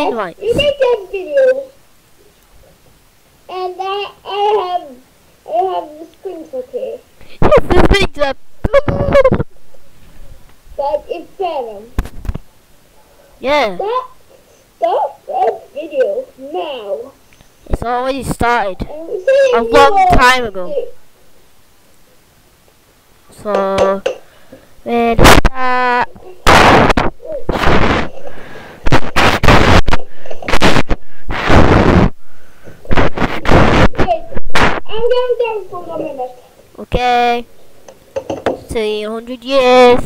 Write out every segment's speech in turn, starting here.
dynamite. You make that video. And I have the springs up here. Yes, this thing's up. But it's Phantom. Yeah. Stop that video now. It's already started. A A long time ago. So, where to start? I'm going down for a minute. Okay. 300 years.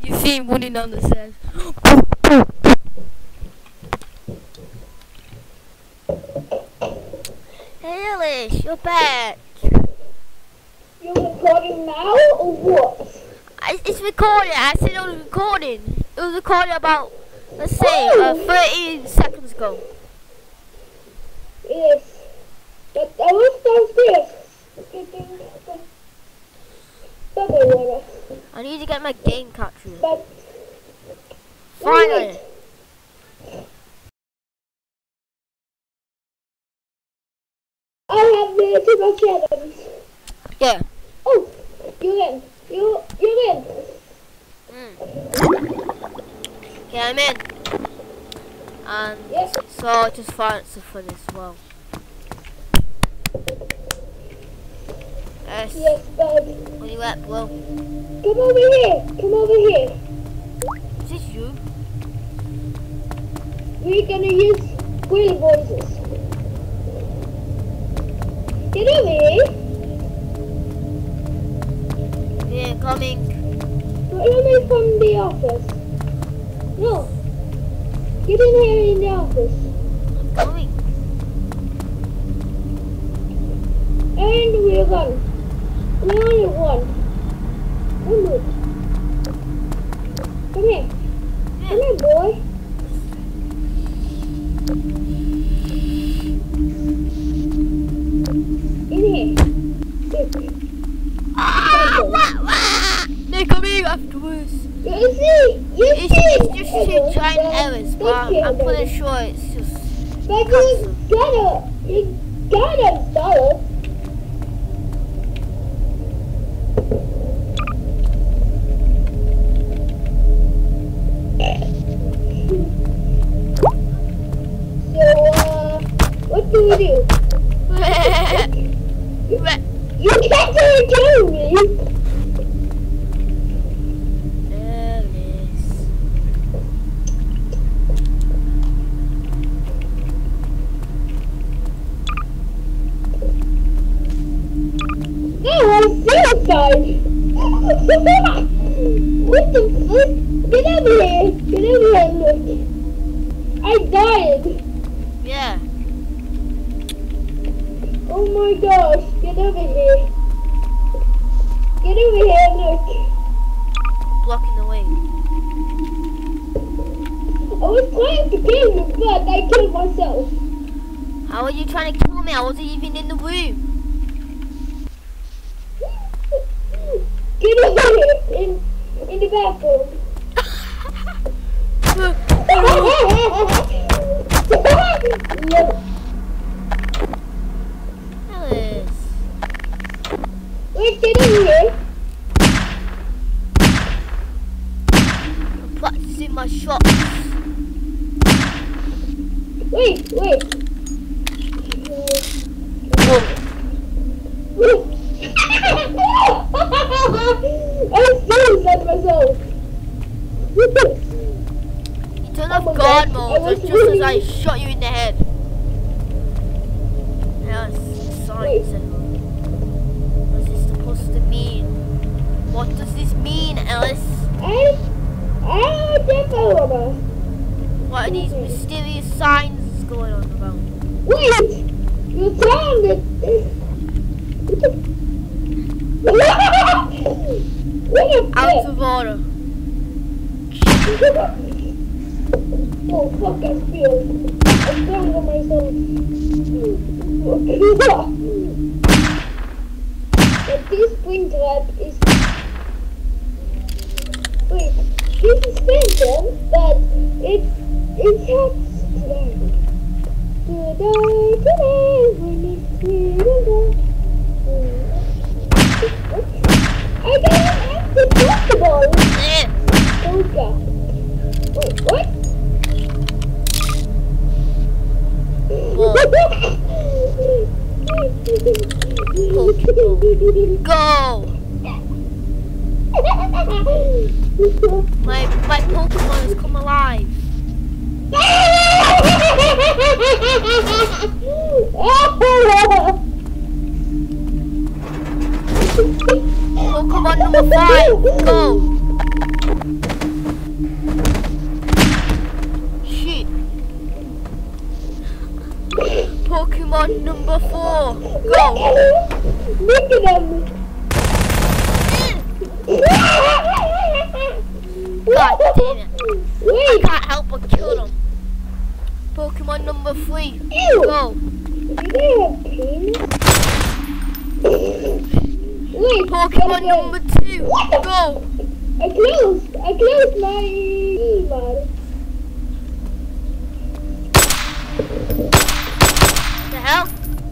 You see him running down the stairs. Hey Alice, you're back. You recording now or what? It's recording. I said it was recording. It was recording about, let's say, 30 seconds ago. Yes. But I was downstairs. I need to get my game capture. But Finally. I have the too much items. Yeah. Oh, you're in. You're in. Yeah, I'm in. And Yes. so I just find stuff for this as well. Yes. Yes, bud. Where you at, bro? Come over here. Come over here. Is this you? We're gonna use wheel voices. Get over here. Yeah, coming. Follow me from the office. No. Get in here in the office. I'm coming. And we're gone. We only one. One more. Come here. Yeah. Come here, boy. In here. Look. They're coming afterwards. You see? It's just two giant errors, but I'm pretty sure it's just. But you gotta install it. So, what do we do? You can't tell me. There it is. No, I'm suicide. What the fuck? Get over here. Get over here and look. I died. Yeah. Oh my gosh, get over here. Get over here and look. Blocking the way. I was trying to kill you, but I killed myself. How are you trying to kill me? I wasn't even in the room. Get over here in the bathroom. No. Alice. Wait, get in here. I'm practicing my shots. Wait. I'm so sad myself. You turned off guard mode just as I shot you in the head. Yes, science. What's this supposed to mean? What does this mean, Ellis? I don't know. What are these mysterious signs going on about? Wait! You're telling me. Out of order. Oh fuck, I feel. I'm down on myself. But this spring trap is... Wait, this is phantom, but it has today. Today, when it's today. I got an empty Pokeball! Oh god. Wait, what? Go! My Pokemon has come alive. Pokemon number 5, go! Shit. Pokemon number 4, go! Look at them! God damn it. Wait! I can't help but kill them. Pokemon number 3, go! Do they have pins? Wait! Pokemon number 2, go! I closed my Gmod. The hell?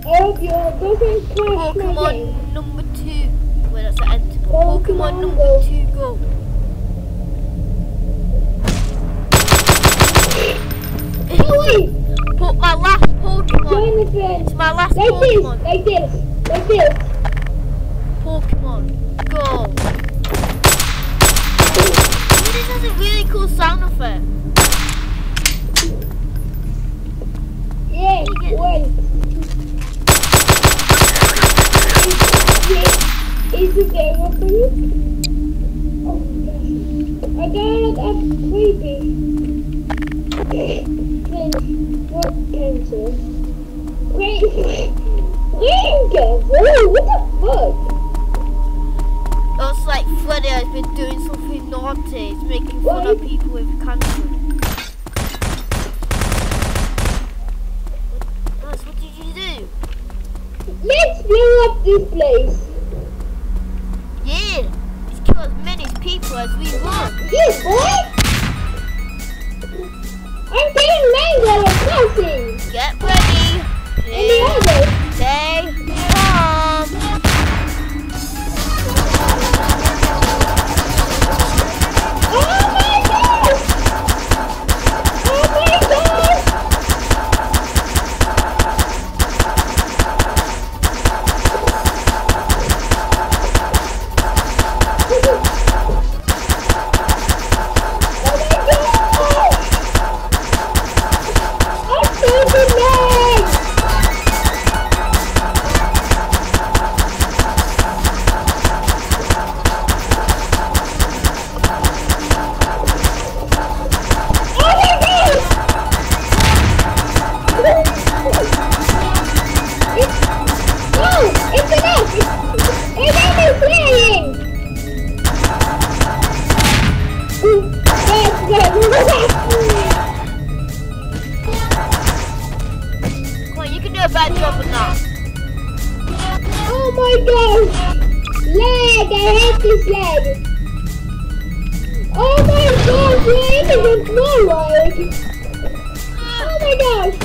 I hope your girlfriend crashed my Pokemon game. number 2. Wait, that's an enter. Pokemon number 2, go. Oh wait! Put my last Pokemon. Join the friend. It's my last Like Pokemon. this. Pokemon, go. This has a really cool sound effect. Yeah, wait. Is it there for you? Oh my gosh. I got creepy. Then what cancer? Brain cancer? What the fuck? Looks like Freddy has been doing something naughty. He's making fun of people with cancer. What did you do? Let's blow up this place. Yeah, let's kill as many people as we want. Yeah, boy. I'm getting mango and crossing. Get ready. And the others. Stay calm. Oh my gosh! Oh my gosh! Come on, you can do a bad job with that. Oh my gosh! Lag! I hate this lag! Oh my gosh! We're in the forward! Oh my gosh!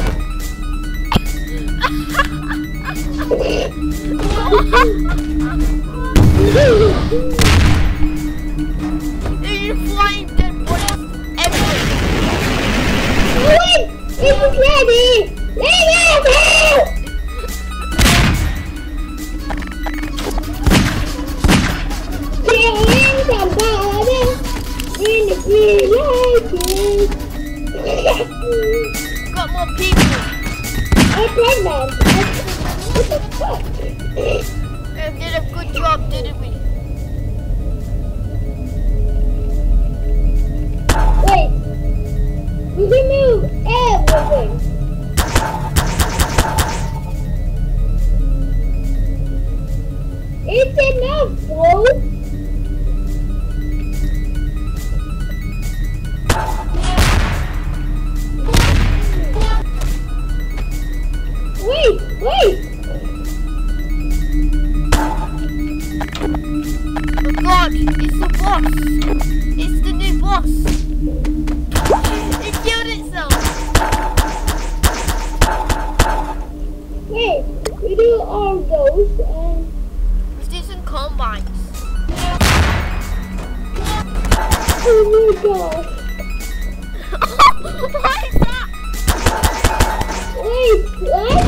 You're flying dead bodies everywhere. wait! It's ready! Leave it! Killing somebody in the green light. Got more people. I'm pregnant. What the fuck? We did a good job, didn't we? Wait. We can move everything. It's enough, bro. Wait! Oh God, it's the boss. It's the new boss. It killed itself. Wait, we do all those and... Let's do some combines. Oh my gosh. What is that? Wait, what?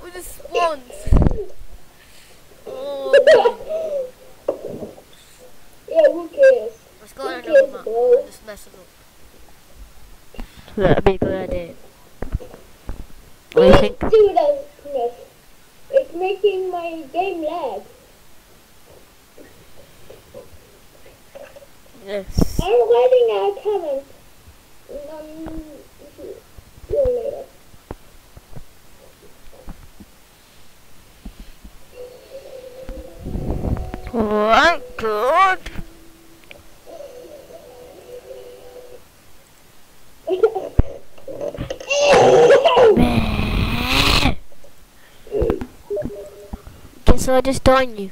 With the spawns. Oh. Yeah, who cares? Let's go on another map. Bro. Just mess it up. That'd be a good idea. What do you think? Do that. It's making my game lag. Yes. I'm writing a comment. See you later. What? Good. Guess I just done you.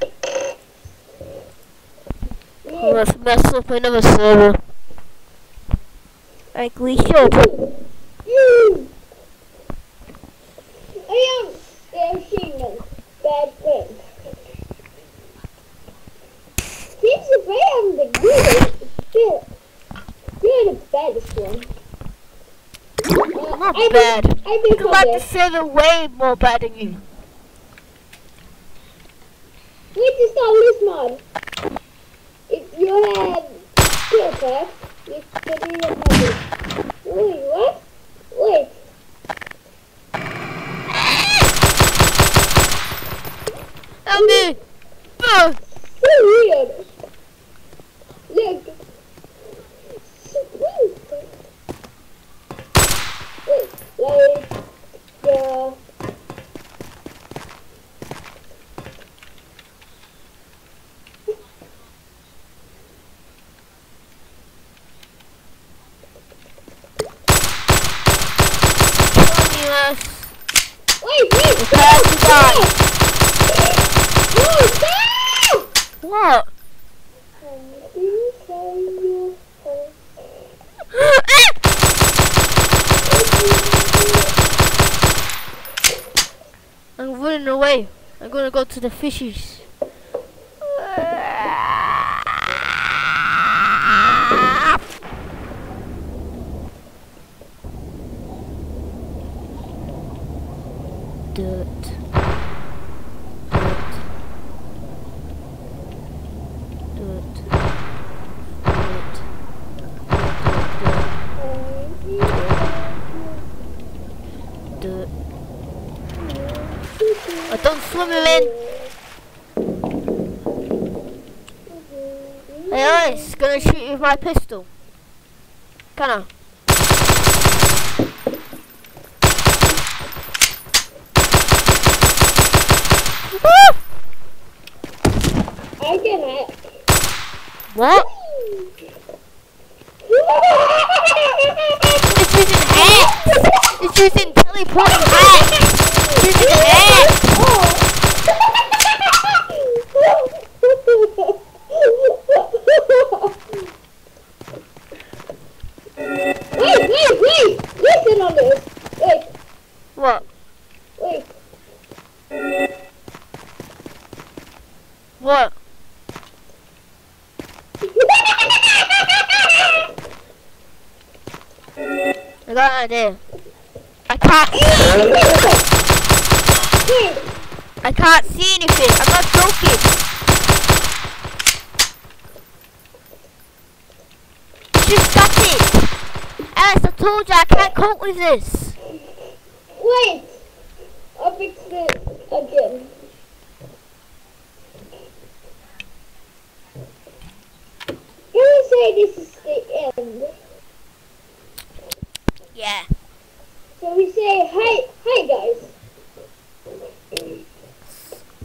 Let's mess up another server. Like we should. I am Sheenan. Bad friend. Since if I am the good, you're the baddest one. Not bad. I You come back to server way more bad than you. Wait to start this mod. If you had skill pack, you could even have it. Wait, what? Wait. Help me! Oh. So weird. Look. Wait, like, yeah. Wait, stop! No, stop! What? I'm running away. I'm gonna go to the fishes. Dirt. swimming in. Hey, Alice, gonna shoot you with my pistol. Can I? I can hack. What? It's using hacks! It's using teleporting hacks! It's using hacks! Wait! Listen on this. Wait. What? Wait. What? I got an idea. I can't see anything. I'm not joking. Just stop it. Alice, I told you I can't cope with this. Wait. I'll fix it again. Can we say this is the end? Yeah. So we say hi guys.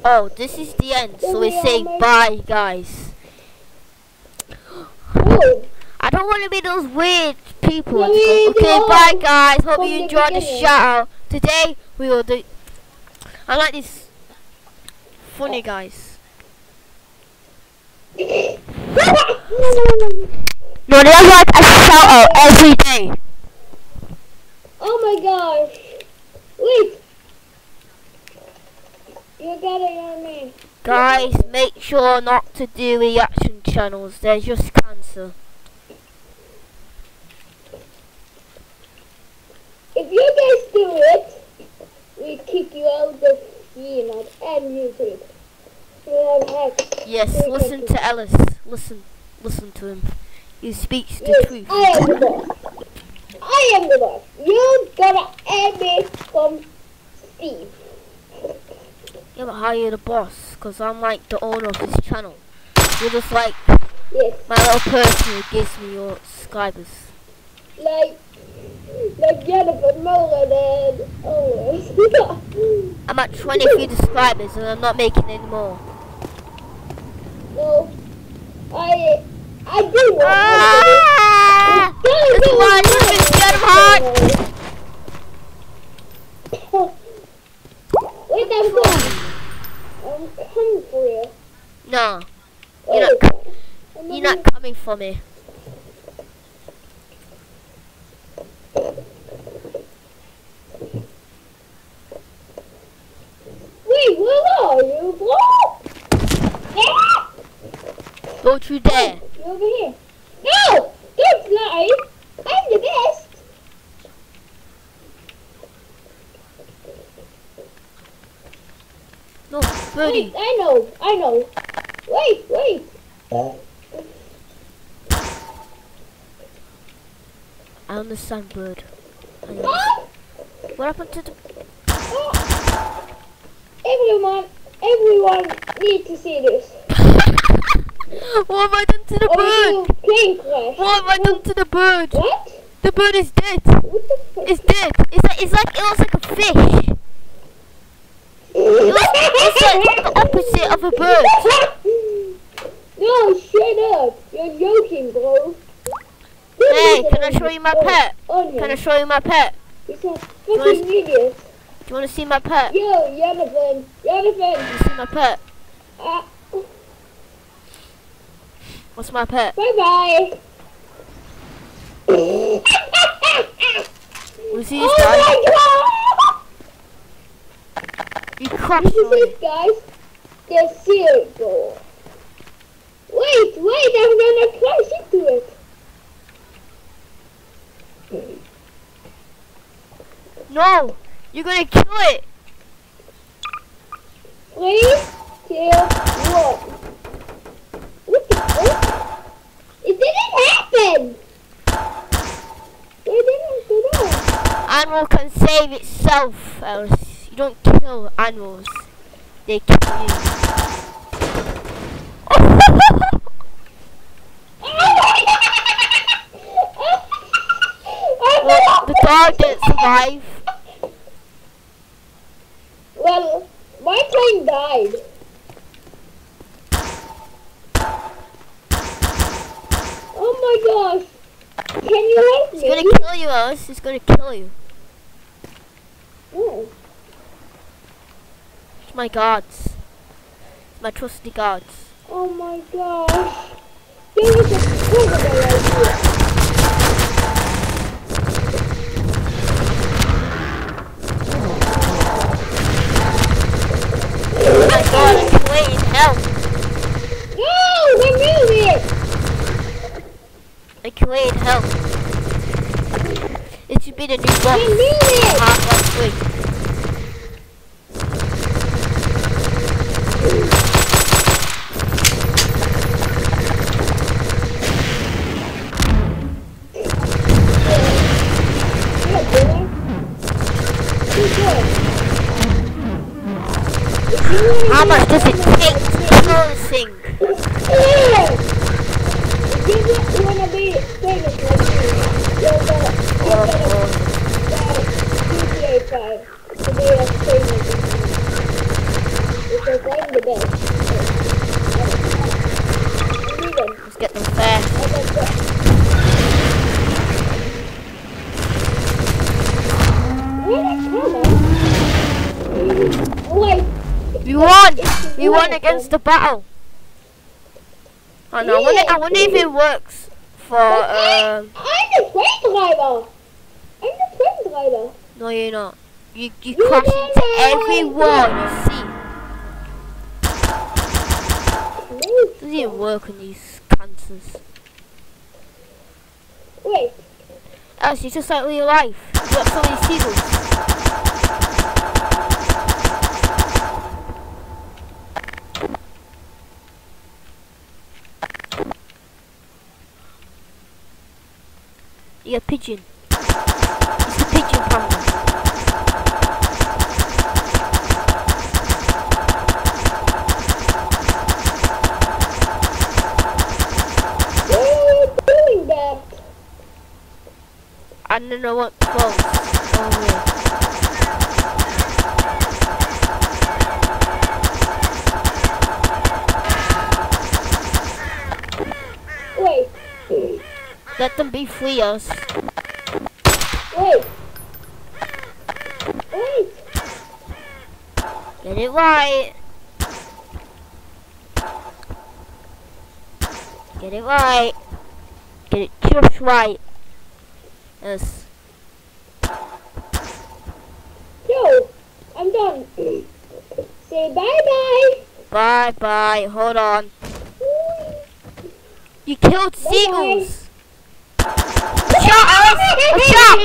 Oh, this is the end. So we say bye, guys. Oh. I don't want to be those weird people. Yeah, we Okay, do. bye, guys. Hope From you the enjoyed the beginning. shout out. Today we will do. I like this. Funny guys. No, they like a shout out every day. Oh my gosh. Wait. You got it on me. Guys, make sure not to do reaction channels. They're just cancer. If you guys do it, we kick you out of Gmod and YouTube. We have hacks. Yes, We listen can- to Ellis. Listen to him. He speaks the Yes, truth. I am the boss. I am the boss. You gotta add me from Steve. Yeah, but how are you the boss? Because I'm like the owner of this channel. You're just like Yes. my little person who gives me your subscribers. Like Jennifer Mullen and Owens. I'm at 23 subscribers and I'm not making any more. No. I do want Ah! That's why you've been scared of heart. Wait, I'm coming for you. No, Wait, you're not coming for me. Wait, where are you, bro? Yeah! Don't you dare. You're over here. No! Don't lie! I'm the best! No, birdie. Wait, I know. Wait. I understand, bird. Mom? What happened to the... Everyone needs to see this. What have I done to the bird? Plane crash. What have I done to the bird? What? The bird is dead. What the fuck? It's dead. It looks like a fish. It's like the opposite of a bird. No, shut up. You're joking, bro. Hey, can I show you my pet? Onion. Can I show you my pet? It's a fucking idiot. Do you want to see my pet? Yo, Jonathan. You see my pet? Uh, What's my pet? bye-bye. We see this Oh guy. my god! You crushed This is me. it, guys. The circle. Wait, I'm gonna crash into it. No, you're gonna kill it. 3, 2, 1. What the fuck? It didn't happen! It didn't go down. Animal can save itself, Alice. You don't kill animals. they kill you. Well, the dog didn't survive. Well, my plane died. Oh my gosh. Can you help me? It's gonna kill you, Alice. It's gonna kill you. Oh. It's my gods. It's my trusty gods. Oh my gosh. There was a terrible idea. Oh my god, I'm playing help. No, remove it. I create help. It should be the new boss. Remove it. Half last week. How much does it take to kill this thing? You wanna be famous like me? You're gonna GTA 5 to be as famous as me. Because I'm the best. Let's get them fair. Where did come on? Wait. We won! We won against the battle. Oh no, I wonder if it works for I'm the train driver. I'm the train driver. No, you're not. You crash into every wall you see. Doesn't even work on these cancers. Wait. Actually, it's just like real life. You got so many seagulls. You got a pigeon. It's the pigeon panda. Why are you doing that? I don't know what clothes. Oh yeah. Wait. Let them be free us. Wait. Wait. Get it right. Get it right. Get it just right. Yes. Yo, I'm done. Say bye-bye. Bye bye. Hold on. You killed Bye-bye. seagulls. Shot us! A shot!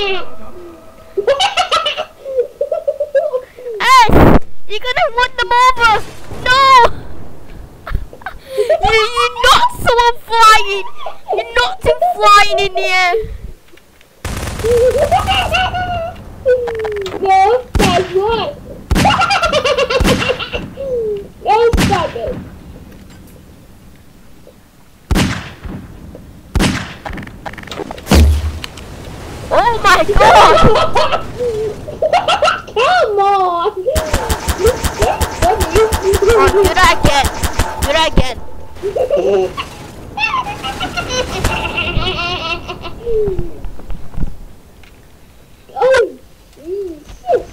S! You're gonna run them over! No! you knocked someone flying! You knocked him flying in the air! No, that's not. Don't stop it. Oh my god! Come on! Oh, do that again! Do that again! Oh, Jesus!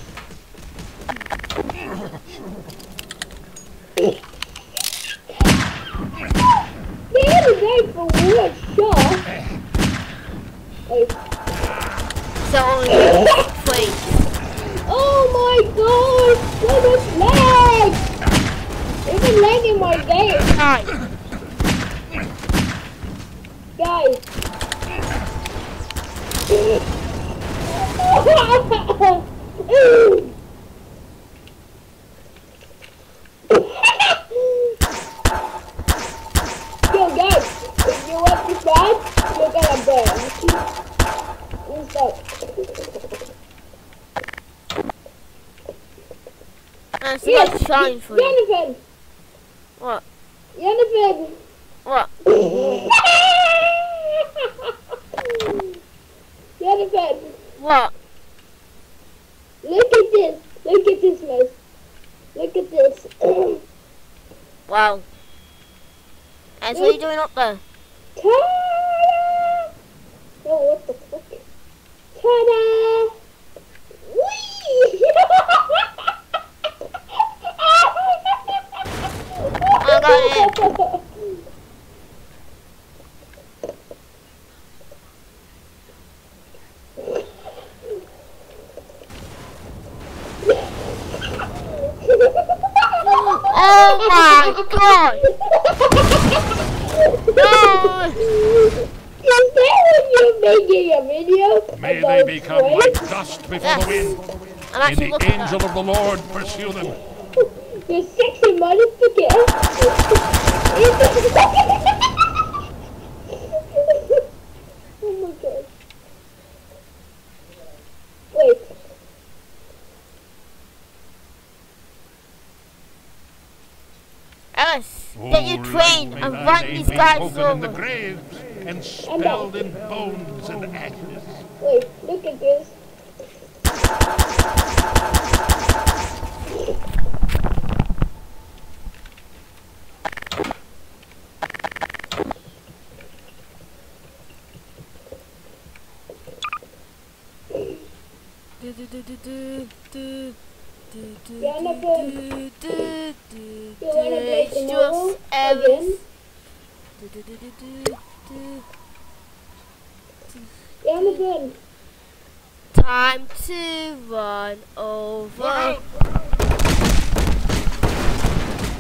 They had a guy for one shot. Wait. So only please. Oh my god! So much lag! There's a lag in my game. Hi. Guys. Yo guys, if you want this bad, you're gonna burn. Stop. I still got a challenge for you. Jonathan! What? Jonathan! What? Jonathan! What? Look at this! Look at this mess! Look at this! Wow. And what are you doing up there? Ta-da! Oh, what the fuck? Ta-da! Whee! I got it. Oh my god! No! Is that when you're making a video? May about they become like trains? dust before Yes. the wind. I'm May actually the looking at angel that. of the Lord pursue them. You sexy motherfucker. Oh my god. Wait. Alice, get your train May and thy run name these be guys spoken in the over. graves and spelled in bones and ashes. Wait, look at this. Jonathan, you wanna play It's tomorrow just again? Jonathan, time to run over.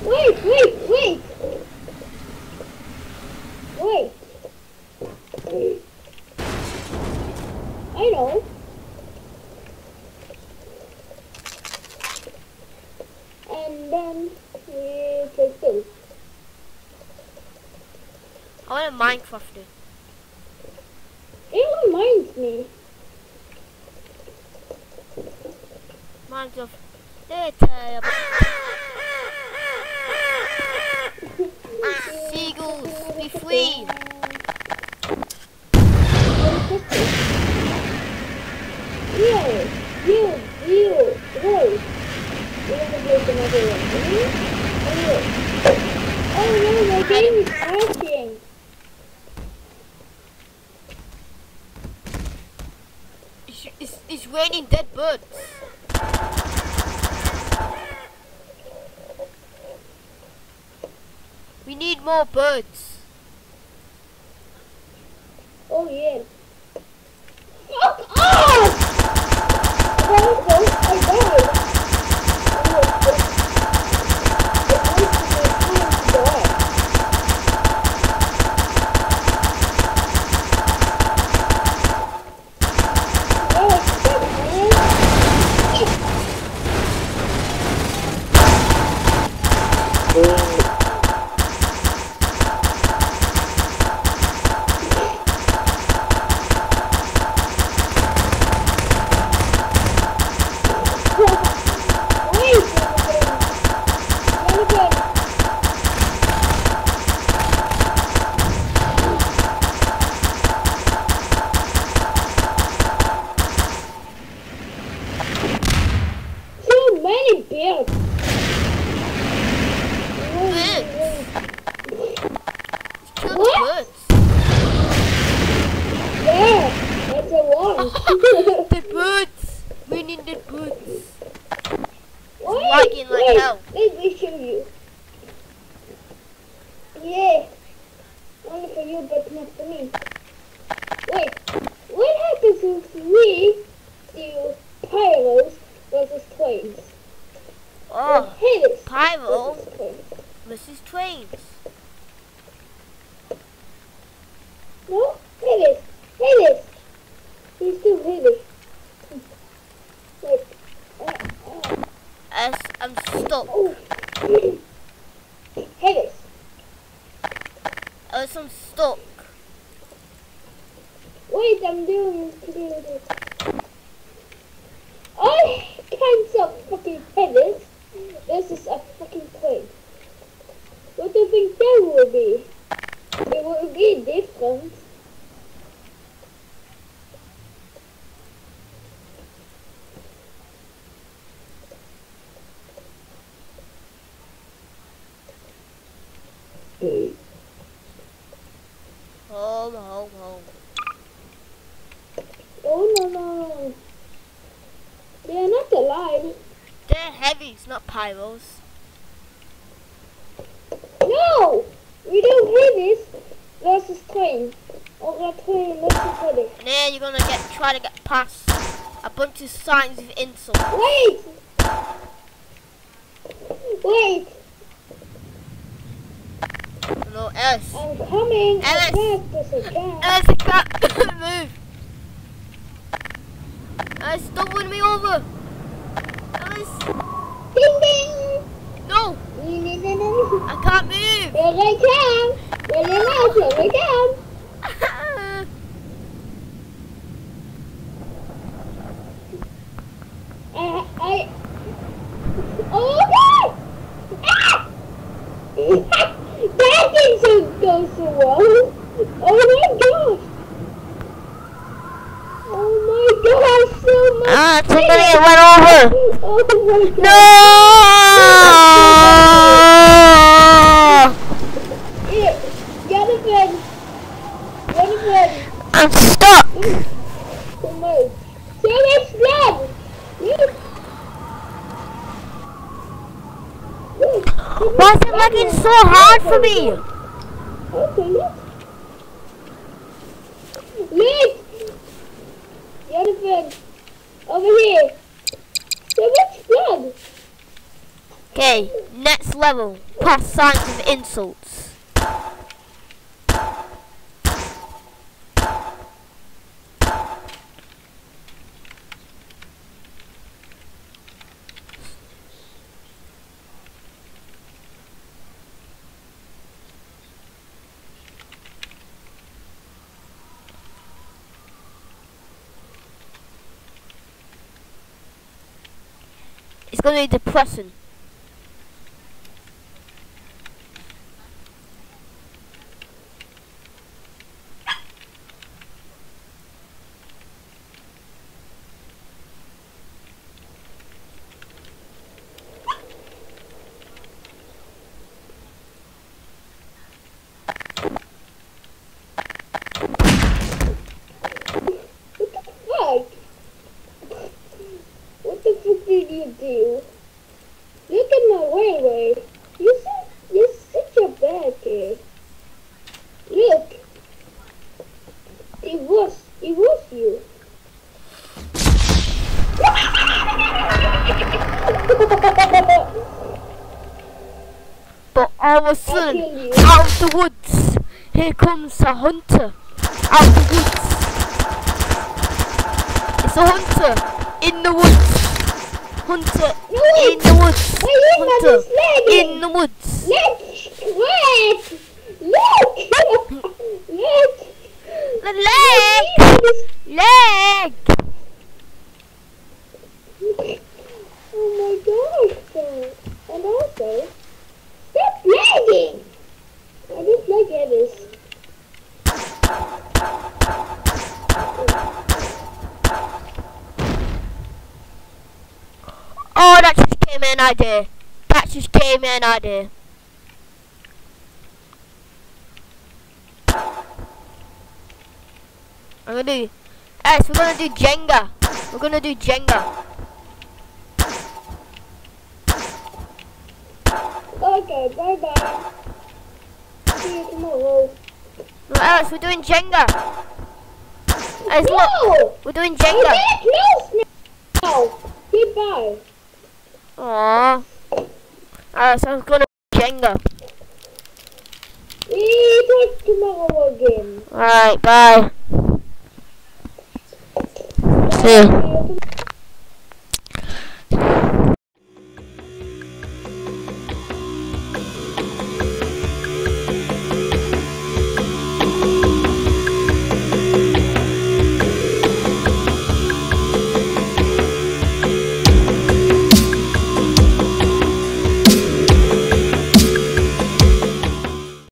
wait. I know. And then we take those. I want to Minecraft it. It reminds me. Minecraft later. Seagulls, be free. Wait. We're gonna make another one. Oh no, my game is crashing. It's raining dead birds. We need more birds. Oh yeah. Fuck off! I died. The birds! We need the birds. Lagging like hell. Let me show you. Yeah. Only for you, but not for me. Wait. What happens if we do pyros versus twains? Oh, Haters Pyro versus twains. versus trains. No? Haters. Haters. He's still haters. Wait. As I'm stuck. Oh. Haters. As I'm stuck. Wait, I'm doing all kinds of fucking haters. will be. It will be different. Home. Oh no. They are not alive. They're heavies, not pyros. No! We don't have this versus train. Or a train versus this. And then you're gonna try to get past a bunch of signs of insult. Wait! No, Ellis. I'm coming. Ellis, I can't move. Ellis, don't run me over. Ellis. Ding ding! No, No. I can't move. Here I come! Here I come! Oh god! Ah! That didn't go so well! Oh my god! Oh my god, so much! Ah, somebody get run over. Oh my god! No! Here, get a bed! I'm stuck. So much. So much blood! Look! Why is it making so hard for me? Okay, look. Look! The other friend. Over here. So much blood. Okay, next level. Past signs of insults. It's gonna be depressing. What the fuck did you do? Look at my railway. You're such a bad kid. Look. It was you. But all of a I'll sudden, kill you. out of the woods, here comes a hunter. Out of the woods. It's a hunter in the woods. Hunter in the woods. Hunter in the woods. Look! Look! The leg! Oh my gosh! And also, stop lagging! I just like this. Oh, that just gave me an idea. I'm gonna do, we're gonna do Jenga. Okay, bye bye. See you tomorrow. No, Alex, we're doing Jenga. Alex, No! look, we're doing Jenga. We're close now. Goodbye. Aww. Alex, I was gonna do Jenga. We talk tomorrow again. Alright, bye. See you.